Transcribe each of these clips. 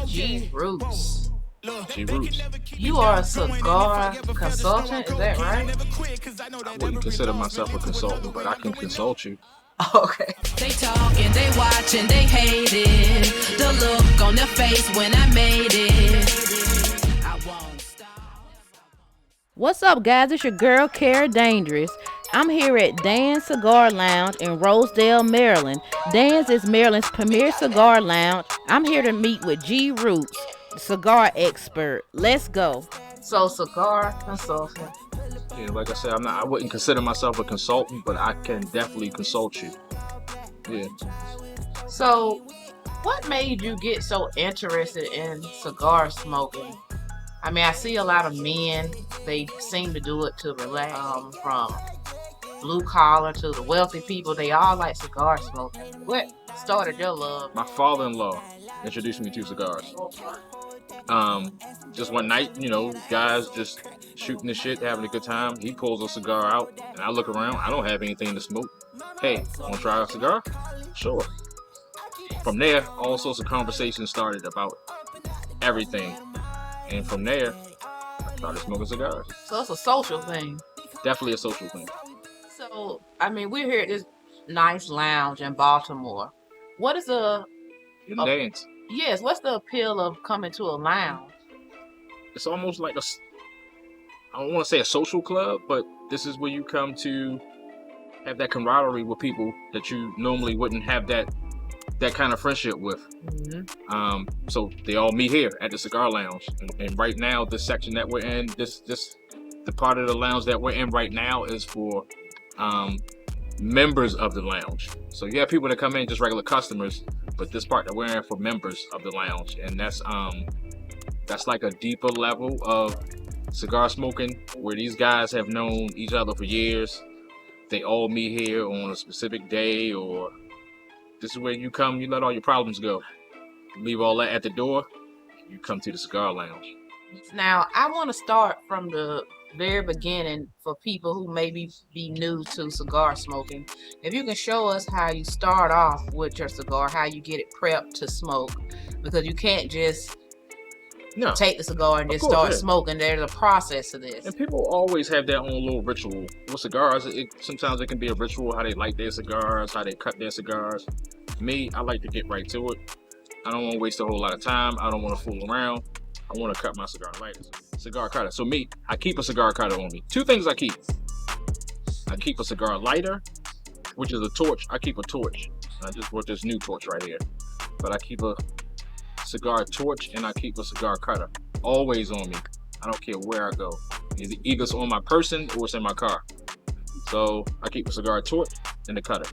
G.Roots. G.Roots. You are a cigar consultant, is that right? I wouldn't consider myself a consultant, but I can consult you. Okay. They talking, they watching, they hate it. The look on their face when I made it. I won't stop. What's up, guys? It's your girl, KERA Dangerous. I'm here at Dan's Cigar Lounge in Rosedale, Maryland. Dan's is Maryland's premier cigar lounge. I'm here to meet with G.Roots, the cigar expert. Let's go. So, cigar consultant. Yeah, like I said, I wouldn't consider myself a consultant, but I can definitely consult you. Yeah. So, what made you get so interested in cigar smoking? I mean, I see a lot of men, they seem to do it to relax, from blue collar to the wealthy people. They all like cigar smoking. What started your love? My father-in-law introduced me to cigars. Just one night, guys just shooting the shit, having a good time. He pulls a cigar out, and I look around. I don't have anything to smoke. Hey, want to try a cigar? Sure. From there, all sorts of conversations started about everything. And from there, I started smoking cigars. So it's a social thing. Definitely a social thing. So, I mean, we're here at this nice lounge in Baltimore. What is Dance. Yes, what's the appeal of coming to a lounge? It's almost like I don't want to say a social club, but this is where you come to have that camaraderie with people that you normally wouldn't have that kind of friendship with. Mm-hmm. So they all meet here at the Cigar Lounge, and right now, this section that we're in, the part of the lounge that we're in right now is for members of the lounge. So you have people that come in, just regular customers, but this part that we're in for members of the lounge, and that's like a deeper level of cigar smoking where these guys have known each other for years. They all meet here on a specific day, or this is where you come, you let all your problems go. You leave all that at the door, you come to the Cigar Lounge. Now, I want to start from the very beginning for people who maybe be new to cigar smoking. If you can show us how you start off with your cigar, how you get it prepped to smoke, because you can't just take the cigar and just start smoking. There's a process to this. And people always have their own little ritual. With cigars, sometimes it can be a ritual, how they light their cigars, how they cut their cigars. Me, I like to get right to it. I don't want to waste a whole lot of time. I don't want to fool around. I want to cut my cigar lighter. Cigar cutter. So me, I keep a cigar cutter on me. Two things I keep. I keep a cigar lighter, which is a torch. I keep a torch. I just bought this new torch right here. But I keep a cigar torch, and I keep a cigar cutter. Always on me. I don't care where I go. Either it's on my person or it's in my car. So I keep a cigar torch and a cutter.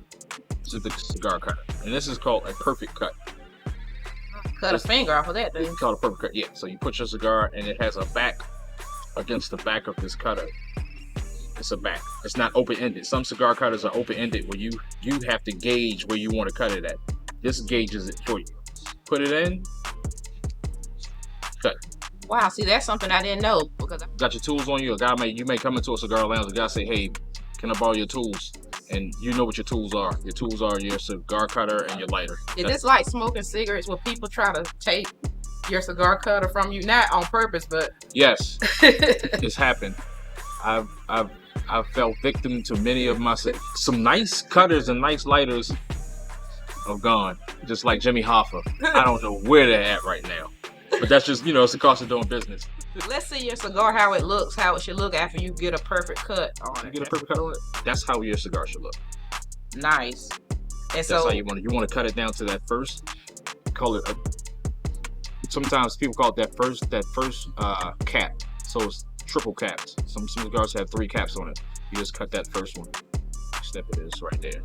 This is the cigar cutter. And this is called a perfect cut. Cut a finger off of that thing. It's called a perfect cut, yeah. So you put your cigar, and it has a back against the back of this cutter. It's a back. It's not open-ended. Some cigar cutters are open-ended where you have to gauge where you want to cut it at. This gauges it for you. Put it in, cut. Wow, see, that's something I didn't know. Because Got your tools on you. You may come into a cigar lounge, a guy say, hey, can I borrow your tools? And you know what your tools are. Your tools are your cigar cutter and your lighter. Is this like smoking cigarettes where people try to take your cigar cutter from you? Not on purpose, but... Yes, it's happened. I've fell victim to many of some nice cutters and nice lighters have gone. Just like Jimmy Hoffa. I don't know where they're at right now. But that's just, it's the cost of doing business. Let's see your cigar, how it looks, how it should look after you get a perfect cut on it. You get a perfect cut on it? That's how your cigar should look. Nice. And that's how you want to cut it down to that first, call it, sometimes people call it that first cap. So it's triple caps. Some cigars have 3 caps on it. You just cut that first one. Snip it is right there.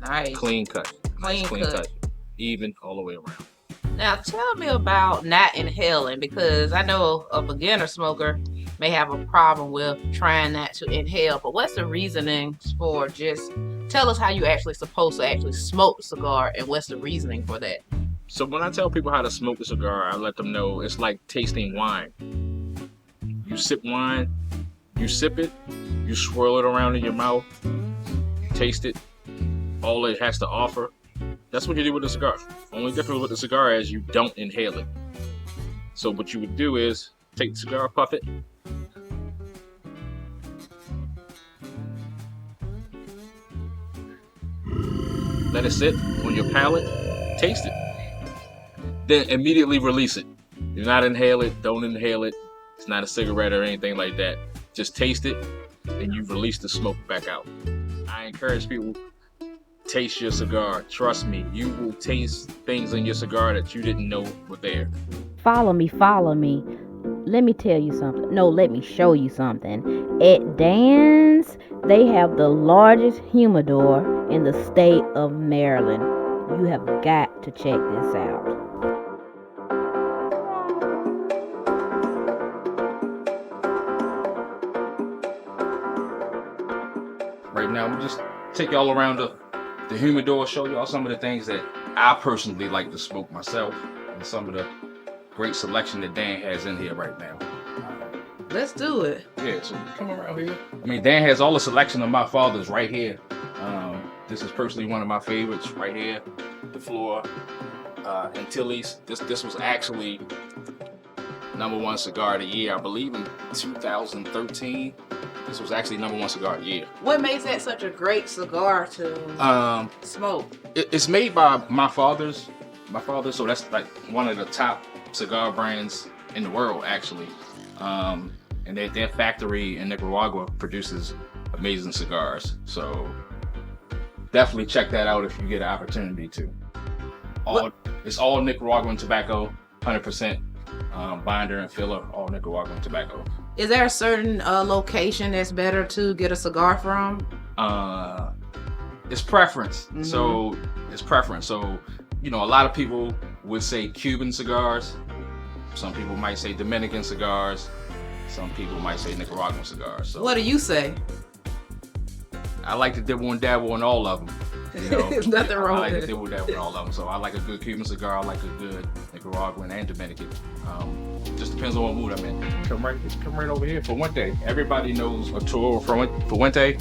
Nice. Clean cut. Clean cut. Even all the way around. Now, tell me about not inhaling, because I know a beginner smoker may have a problem with trying not to inhale, but what's the reasoning for just tell us how you actually supposed to actually smoke the cigar, and what's the reasoning for that? So when I tell people how to smoke a cigar, I let them know it's like tasting wine. You sip wine, you sip it, you swirl it around in your mouth, taste it, all it has to offer. That's what you do with a cigar. Only difference with the cigar is you don't inhale it. So what you would do is take the cigar, puff it. Let it sit on your palate, taste it. Then immediately release it. Do not inhale it, don't inhale it. It's not a cigarette or anything like that. Just taste it and you release the smoke back out. I encourage people, taste your cigar. Trust me, you will taste things in your cigar that you didn't know were there. Follow me. Let me tell you something. No, let me show you something. At Dan's, they have the largest humidor in the state of Maryland. You have got to check this out. Right now, we'll just take y'all around the humidor, show y'all some of the things that I personally like to smoke myself, and some of the great selection that Dan has in here right now. Let's do it. Yeah, so come around here. I mean, Dan has all the selection of my father's right here. This is personally one of my favorites right here. The Floor Antilles. This was actually #1 cigar of the year, I believe in 2013. This was actually #1 cigar of the year. What makes that such a great cigar to smoke? It's made by my father, so that's like one of the top cigar brands in the world, actually. And their factory in Nicaragua produces amazing cigars. So definitely check that out if you get an opportunity to. It's all Nicaraguan tobacco, 100% binder and filler, all Nicaraguan tobacco. Is there a certain location that's better to get a cigar from? It's preference. Mm-hmm. So it's preference. So, you know, a lot of people would say Cuban cigars. Some people might say Dominican cigars. Some people might say Nicaraguan cigars. So What do you say? I like to dibble and dabble in all of them. You know, There's nothing wrong I like with to it. dibble and dabble in all of them. So I like a good Cuban cigar. I like a good Nicaraguan and Dominican. Just depends on what mood I'm in. Come right over here. Fuente. Everybody knows Arturo Fuente.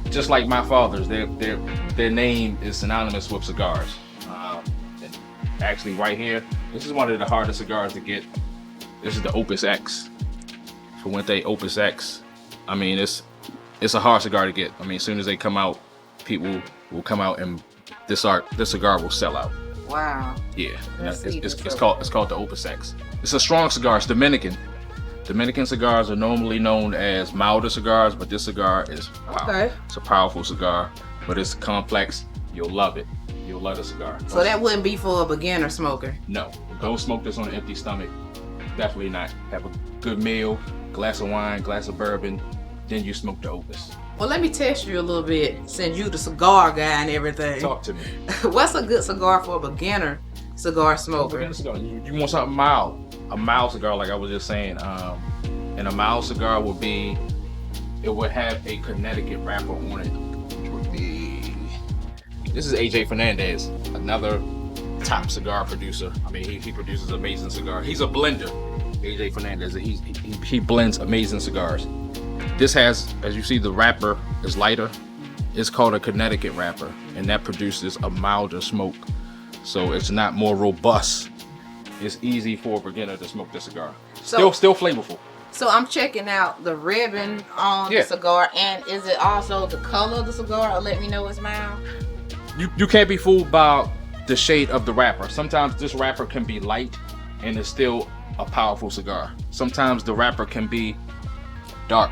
Just like my father's, their name is synonymous with cigars. And actually, right here, this is one of the hardest cigars to get. This is the Opus X. Fuente Opus X. I mean, it's a hard cigar to get. I mean, as soon as they come out, people will come out and this cigar will sell out. Wow. Yeah, Let's see it's this called the Opus X. It's a strong cigar. It's Dominican. Dominican cigars are normally known as milder cigars, but this cigar is powerful. Okay. It's a powerful cigar, but it's complex. You'll love it. You'll love the cigar. So that wouldn't be for a beginner smoker. No, don't smoke this on an empty stomach. Definitely not. Have a good meal, glass of wine, glass of bourbon, then you smoke the Opus. Well, let me test you a little bit since you the cigar guy and everything. Talk to me. What's a good cigar for a beginner cigar smoker? You want something mild. A mild cigar, like I was just saying. And a mild cigar would be, it would have a Connecticut wrapper on it, which would be, this is AJ Fernandez, another top cigar producer. I mean, he produces amazing cigars. He's a blender, AJ Fernandez. He blends amazing cigars. This has, as you see, the wrapper is lighter. It's called a Connecticut wrapper, and that produces a milder smoke. So it's not more robust. It's easy for a beginner to smoke this cigar. Still flavorful. So I'm checking out the ribbon on the cigar, and is it also the color of the cigar, or let me know it's mild? You can't be fooled by the shade of the wrapper. Sometimes this wrapper can be light and it's still a powerful cigar. Sometimes the wrapper can be dark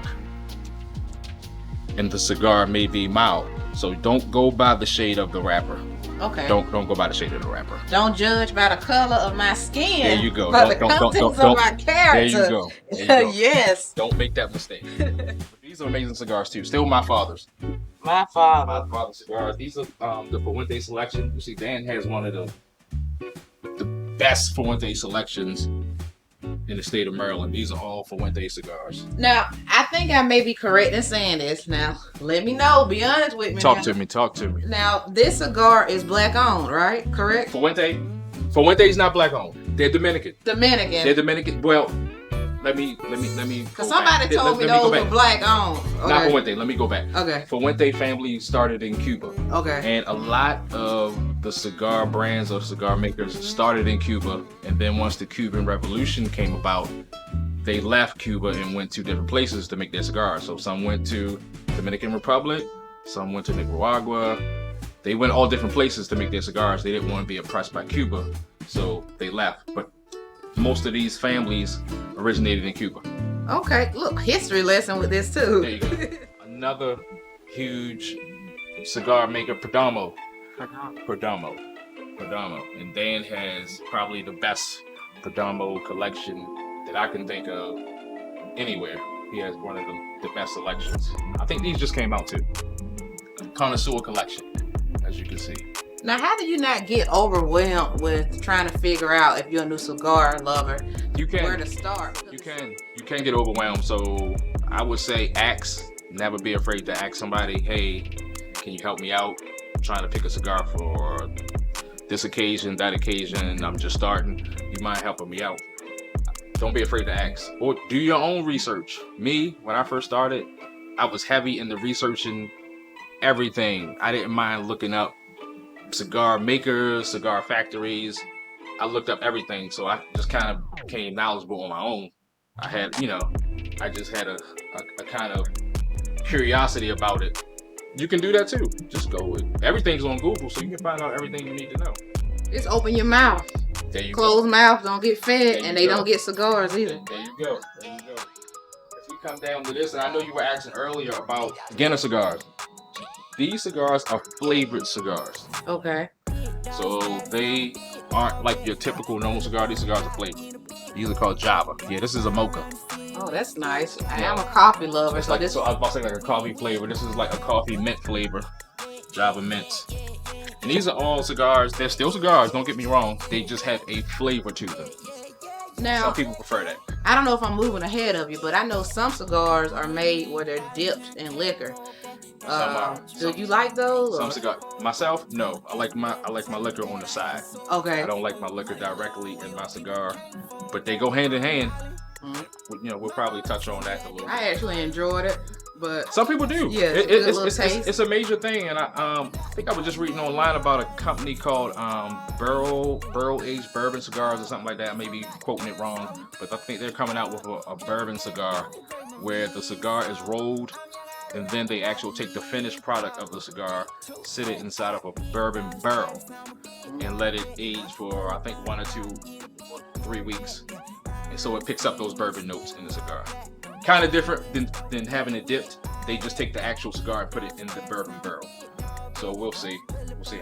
and the cigar may be mild. So don't go by the shade of the wrapper. Okay. Don't go by the shade of the wrapper. Don't judge by the color of my skin. There you go. But the contents of my character. There you go. There you go. Yes. Don't make that mistake. These are amazing cigars too. Still my father's. My father. My father's cigars. These are the Fuente selection. You see, Dan has one of the best Fuente selections in the state of Maryland. These are all Fuente cigars. Now, I think I may be correct in saying this. Now, let me know. Be honest with me. Talk to me. Now, this cigar is black owned, right? Correct? Fuente's not black owned. They're Dominican. They're Dominican. Well, let me. Because somebody told me those were black owned. Okay. Not Fuente. Let me go back. Okay. Fuente family started in Cuba. Okay. And a lot of the cigar brands or cigar makers started in Cuba, and then once the Cuban Revolution came about, they left Cuba and went to different places to make their cigars. So some went to Dominican Republic, some went to Nicaragua. They went all different places to make their cigars. They didn't want to be oppressed by Cuba, so they left. But most of these families originated in Cuba. Okay, look, history lesson with this too. There you go. Another huge cigar maker, Predomo. And Dan has probably the best Predomo collection that I can think of anywhere. He has one of the best selections. I think these just came out too. Connoisseur collection, as you can see. Now, how do you not get overwhelmed with trying to figure out if you're a new cigar lover? You can. Where to start? You can get overwhelmed. So I would say ask. Never be afraid to ask somebody, hey, can you help me out? I'm trying to pick a cigar for this occasion, that occasion. I'm just starting. You mind helping me out? Don't be afraid to ask. Or do your own research. Me, when I first started, I was heavy into researching everything. I didn't mind looking up cigar makers, cigar factories. I looked up everything, so I just kind of became knowledgeable on my own. I had, I just had a kind of curiosity about it. You can do that too. Just go with everything's on Google, so you can find out everything you need to know. Just open your mouth. There you Closed go. mouth don't get fed, and they go. don't get cigars either. There you go. There you go. If we come down to this, and I know you were asking earlier about beginner cigars. These cigars are flavored cigars. Okay. So they aren't like your typical normal cigar. These cigars are flavored. These are called Java. Yeah, this is a mocha. Oh, that's nice. I am a coffee lover, so Like, this. so I was about to say like a coffee flavor. This is like a coffee mint flavor. Java mints. And these are all cigars. They're still cigars, don't get me wrong. They just have a flavor to them. Now, Some people prefer that. I don't know if I'm moving ahead of you, but I know some cigars are made where they're dipped in liquor. Do you like those? Some cigar. Myself, no. I like my liquor on the side. Okay. I don't like my liquor directly in my cigar, but they go hand in hand. Mm-hmm. We'll probably touch on that a little bit. I actually enjoyed it, but Some people do. Yeah, it's a major thing, and I think I was just reading online about a company called Barrel Aged Bourbon Cigars or something like that. I may be quoting it wrong, but I think they're coming out with a bourbon cigar where the cigar is rolled, and then they actually take the finished product of the cigar, sit it inside of a bourbon barrel, and let it age for I think 1 or 2 or 3 weeks, and so it picks up those bourbon notes in the cigar. Kind of different than having it dipped. They just take the actual cigar and put it in the bourbon barrel. So we'll see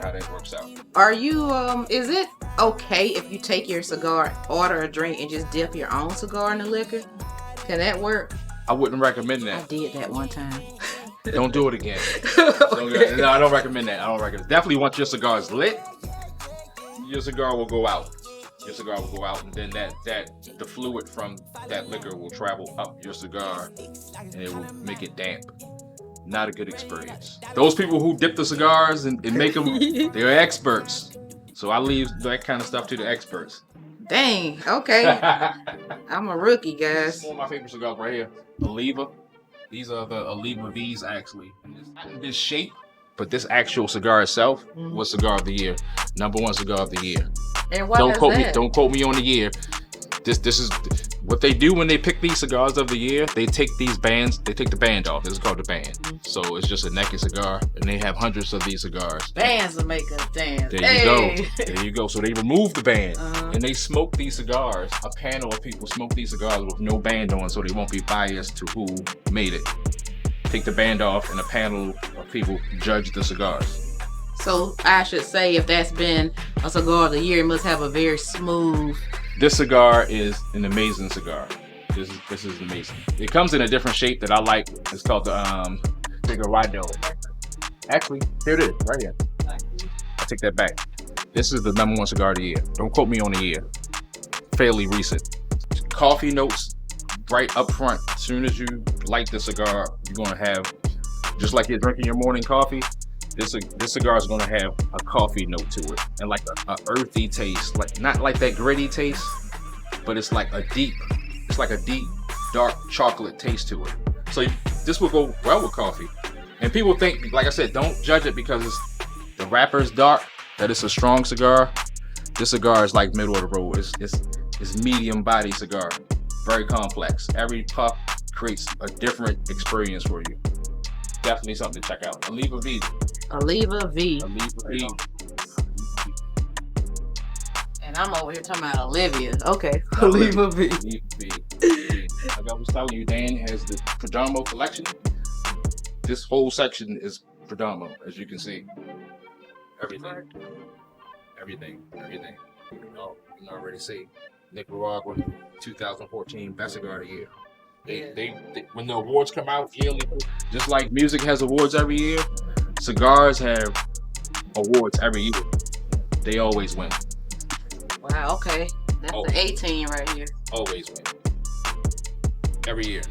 how that works out. are you? Is it okay if you take your cigar, order a drink, and just dip your own cigar in the liquor? Can that work? I wouldn't recommend I that. did that one time. Don't do it again. No, I don't recommend that. Definitely once your cigar is lit, your cigar will go out. And then the fluid from that liquor will travel up your cigar, and it will make it damp. Not a good experience. Those people who dip the cigars and make them, they're experts. So I leave that kind of stuff to the experts. Dang. Okay. I'm a rookie, guys. One of my favorite cigars right here, Oliva. These are the Oliva V's actually. This shape, but this actual cigar itself was cigar of the year, #1 cigar of the year. And what Don't is quote that? me. Don't quote me on the year. This is what they do when they pick these cigars of the year. They take these bands. They take the band off. This is called the band. So it's just a naked cigar, and they have hundreds of these cigars. Bands will make us dance. There you go. There you go. So they remove the band, and they smoke these cigars. A panel of people smoke these cigars with no band on, so they won't be biased to who made it. Take the band off, and a panel of people judge the cigars. So I should say, if that's been a cigar of the year, it must have a very smooth. This cigar is an amazing cigar. This is amazing. It comes in a different shape that I like. It's called the Cigar. Actually, here it is, right here. I take that back. This is the #1 cigar of the year. Don't quote me on the year. Fairly recent. Coffee notes right up front. As soon as you light the cigar, you're gonna have, just like you're drinking your morning coffee, this cigar is gonna have a coffee note to it, and like a earthy taste, like not like that gritty taste, but it's like a deep dark chocolate taste to it. So this will go well with coffee. And people think, like I said, don't judge it because the wrapper's dark. that it's a strong cigar. This cigar is like middle of the road. It's medium body cigar, very complex. Every puff creates a different experience for you. Definitely something to check out. Oliva V. Oliva V. Oliva V. And I'm over here talking about Olivia. Okay. Oliva V. Oliva V. Like I was telling you, Dan has the Predomo collection. This whole section is Predomo, as you can see. Everything. You can already see. Nicaragua, 2014 Best Cigar of the Year. They when the awards come out yearly, just like music has awards every year, cigars have awards every year. They always win. Wow, okay. That's Always. the 18 right here. Always win. Every year.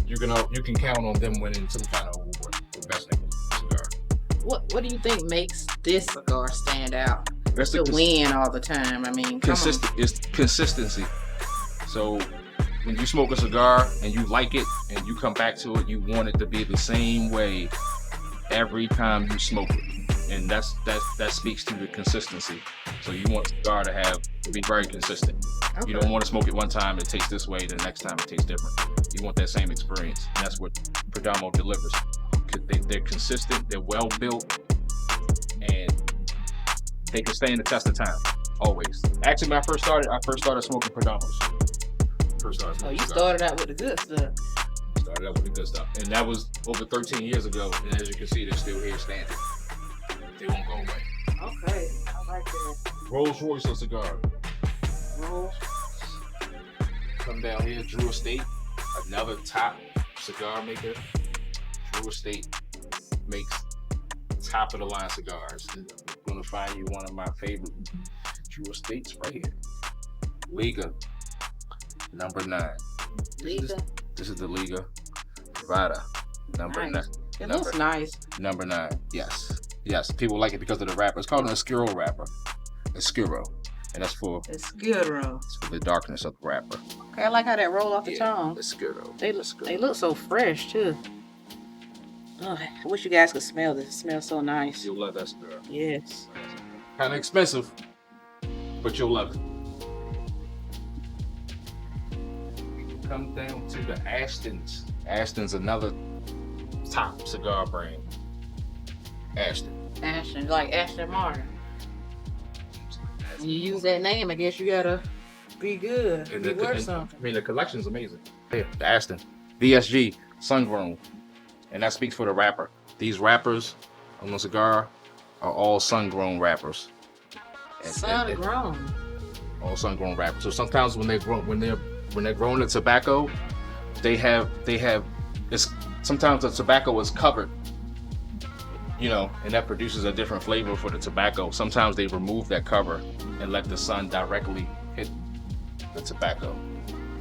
You can count on them winning some kind of award for best cigar. What do you think makes this cigar stand out? That's To win all the time. I mean, It's consistency. So when you smoke a cigar and you like it and you come back to it, you want it to be the same way every time you smoke it. And that speaks to the consistency. So you want a cigar to be very consistent. Okay. You don't want to smoke it one time, it tastes this way, the next time it tastes different. You want that same experience. And that's what Predomo delivers. They're consistent, they're well built, and they can stand the test of time, always. Actually, when I first started smoking Predomos. Oh, you started out with the good stuff. Started out with the good stuff. And that was over 13 years ago. And as you can see, they're still here standing. They won't go away. Okay, I like that. Rolls Royce of cigar. Rolls. Come down here, Drew Estate, another top cigar maker. Drew Estate makes top of the line cigars. I'm gonna find you one of my favorite Drew Estates right here. Liga, number 9. Liga. This is the Liga Privada, number Nice. 9. It looks nice. Number 9. Yes. People like it because of the wrapper. It's called an Oscuro wrapper. Oscuro, and that's for It's good, bro. the darkness of the wrapper. Okay, I like how that roll off the tongue. Oscuro. They look so fresh too. Ugh, I wish you guys could smell this. It smells so nice. You'll love that cigar. Yes. Kind of expensive, but you'll love it. Come down to the Ashtons. Ashton's another top cigar brand. Ashton, like Ashton Martin. When you use that name, I guess you gotta be good. Be worth something. I mean, the collection's amazing. Yeah, the Ashton. VSG, sun-grown. And that speaks for the wrapper. These wrappers on the cigar are all sun-grown wrappers. Sun-grown. All sun-grown wrappers. So sometimes when they're growing the tobacco, sometimes the tobacco is covered, and that produces a different flavor for the tobacco. Sometimes they remove that cover and let the sun directly hit the tobacco,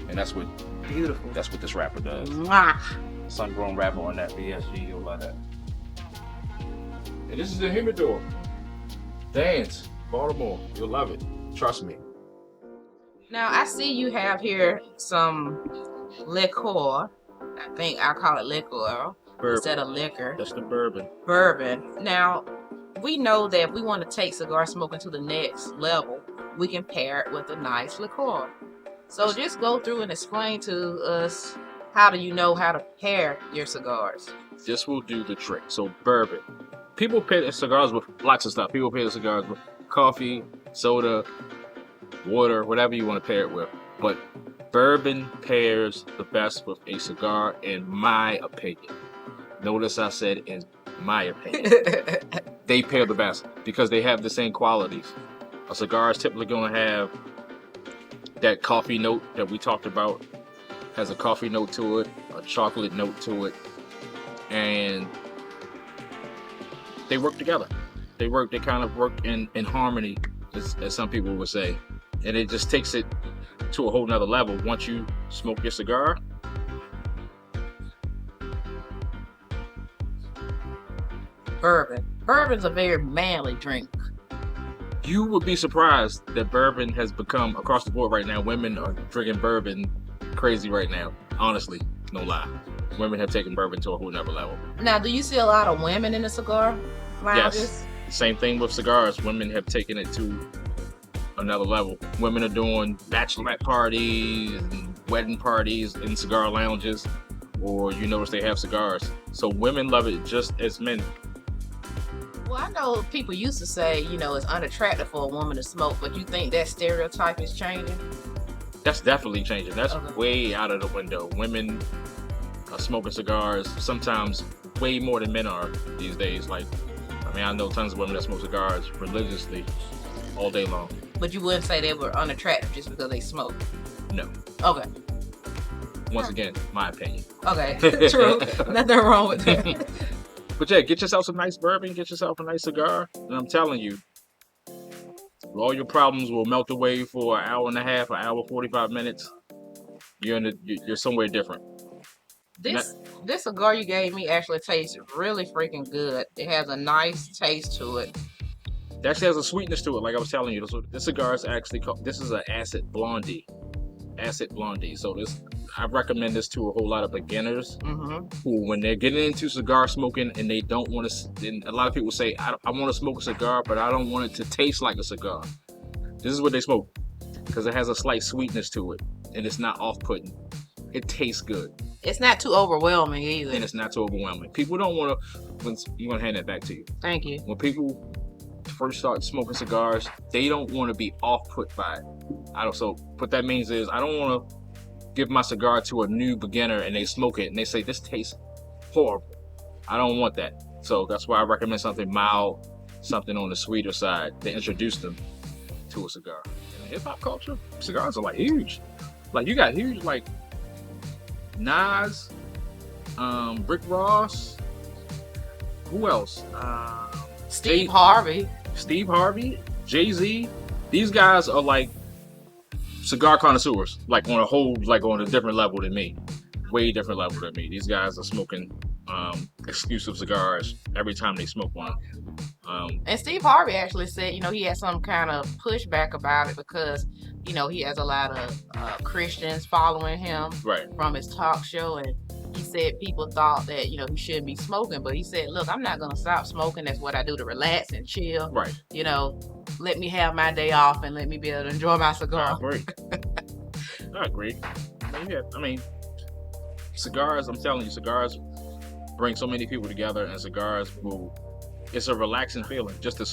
and that's what this wrapper does. Mwah. Sun-grown wrapper on that VSG, you'll love that. And this is the humidor. Dance, Baltimore, you'll love it. Trust me. Now I see you have here some liqueur. I think I'll call it liqueur instead of liquor. That's the bourbon. Bourbon. Now we know that if we want to take cigar smoking to the next level, we can pair it with a nice liqueur. So just go through and explain to us, how do you know how to pair your cigars? This will do the trick. So bourbon. People pair their cigars with lots of stuff. People pair their cigars with coffee, soda, water, whatever you want to pair it with. But bourbon pairs the best with a cigar, in my opinion. Notice I said in my opinion. They pair the best because they have the same qualities. A cigar is typically going to have that coffee note that we talked about. Has a coffee note to it, a chocolate note to it, and they work together. They kind of work in harmony, as some people would say. And it just takes it to a whole nother level once you smoke your cigar. Bourbon. Bourbon's a very manly drink. You would be surprised that bourbon has become, across the board right now, women are drinking bourbon crazy right now. Honestly, no lie. Women have taken bourbon to a whole nother level. Now, do you see a lot of women in the cigar lounges? Same thing with cigars. Women have taken it to another level. Women are doing bachelorette parties and wedding parties in cigar lounges, or you notice they have cigars. So women love it just as men. Well, I know people used to say, you know, it's unattractive for a woman to smoke, but you think that stereotype is changing? That's definitely changing. That's Okay. way out of the window. Women are smoking cigars sometimes way more than men are these days. Like, I mean, I know tons of women that smoke cigars religiously all day long. But you wouldn't say they were unattractive just because they smoke? No. Okay. Once again, my opinion. Okay. True. Nothing wrong with that. But yeah, get yourself some nice bourbon, get yourself a nice cigar, and I'm telling you, all your problems will melt away for an hour and a half, an hour 45 minutes. You're somewhere different. This cigar you gave me actually tastes really freaking good. It has a nice taste to it. It actually has a sweetness to it, like I was telling you. This cigar is actually called, this is an acid blondie. So I recommend this to a whole lot of beginners who, when they're getting into cigar smoking and they don't want to, and a lot of people say, I want to smoke a cigar, but I don't want it to taste like a cigar. This is what they smoke, because it has a slight sweetness to it, and it's not off-putting. It tastes good. It's not too overwhelming either. And it's not too overwhelming. People don't want to, I'm going to hand that back to you. Thank you. When people first start smoking cigars, they don't want to be off-put by it. So what that means is I don't want to give my cigar to a new beginner and they smoke it and they say, this tastes horrible. I don't want that. So that's why I recommend something mild, something on the sweeter side to introduce them to a cigar. In hip-hop culture, cigars are like huge. Like you got huge, like Nas, Rick Ross, who else? Steve Harvey, Jay-Z. These guys are like cigar connoisseurs, like on a different level than me, way different level than me. These guys are smoking exclusive cigars every time they smoke one. And Steve Harvey actually said, you know, he had some kind of pushback about it because, you know, he has a lot of Christians following him from his talk show, and he said people thought that, you know, he shouldn't be smoking, but he said, look, I'm not going to stop smoking. That's what I do to relax and chill. Right. You know, let me have my day off and let me be able to enjoy my cigar. I agree. I mean, cigars, I'm telling you, cigars bring so many people together, and cigars it's a relaxing feeling. Just to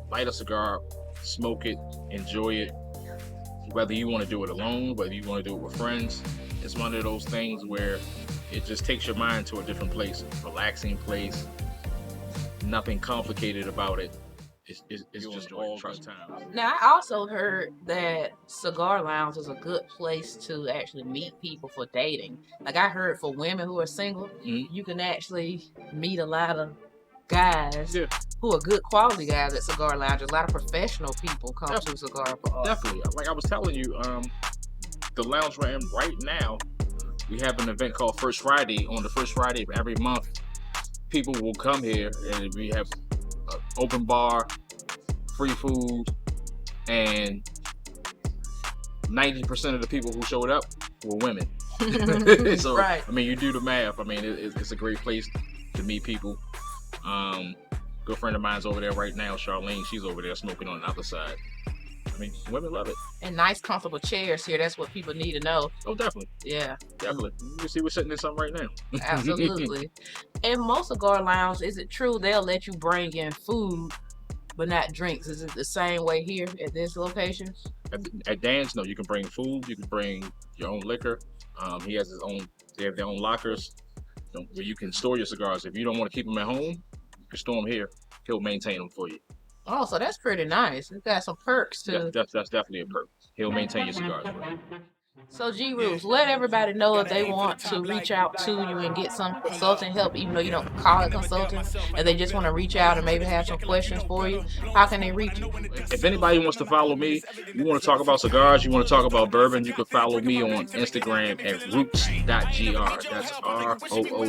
light a cigar, smoke it, enjoy it. Whether you want to do it alone, whether you want to do it with friends, it's one of those things where it just takes your mind to a different place, relaxing place. Nothing complicated about it. It's just all good time. Now, I also heard that Cigar Lounge is a good place to actually meet people for dating. Like I heard for women who are single, you can actually meet a lot of guys who are good quality guys at Cigar Lounge. A lot of professional people come to Cigar for us. Definitely. Like I was telling you, the lounge we're in right now, we have an event called First Friday. On the first Friday of every month, people will come here and we have an open bar, free food, and 90% of the people who showed up were women. So, right. I mean, you do the math. I mean, it's a great place to meet people. Good friend of mine's over there right now, Charlene. She's over there smoking on the other side. I mean, women love it. And nice, comfortable chairs here. That's what people need to know. Oh, definitely. Yeah. Definitely. You can see we're sitting in something right now. Absolutely. And most Cigar Lounge, is it true they'll let you bring in food, but not drinks? Is it the same way here at this location? At Dan's, no. You can bring food. You can bring your own liquor. He has his own. They have their own lockers where you can store your cigars. If you don't want to keep them at home, you can store them here. He'll maintain them for you. Oh, so that's pretty nice. It's got some perks too. That's definitely a perk. He'll maintain your cigars for you. So G.Roots, let everybody know if they want to reach out to you and get some consulting help, even though you don't call it consulting, and they just want to reach out and maybe have some questions for you. How can they reach you? If anybody wants to follow me, you want to talk about cigars, you want to talk about bourbon, you can follow me on Instagram at roots.gr. That's ROOTS.gr.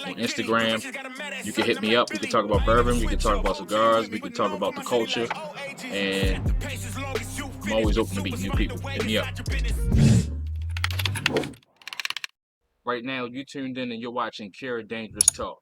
On Instagram, you can hit me up. We can talk about bourbon, we can talk about cigars, we can talk about the culture, and I'm always open to meet new people. Hit me up. Right now, you tuned in and you're watching KERA Dangerous Talk.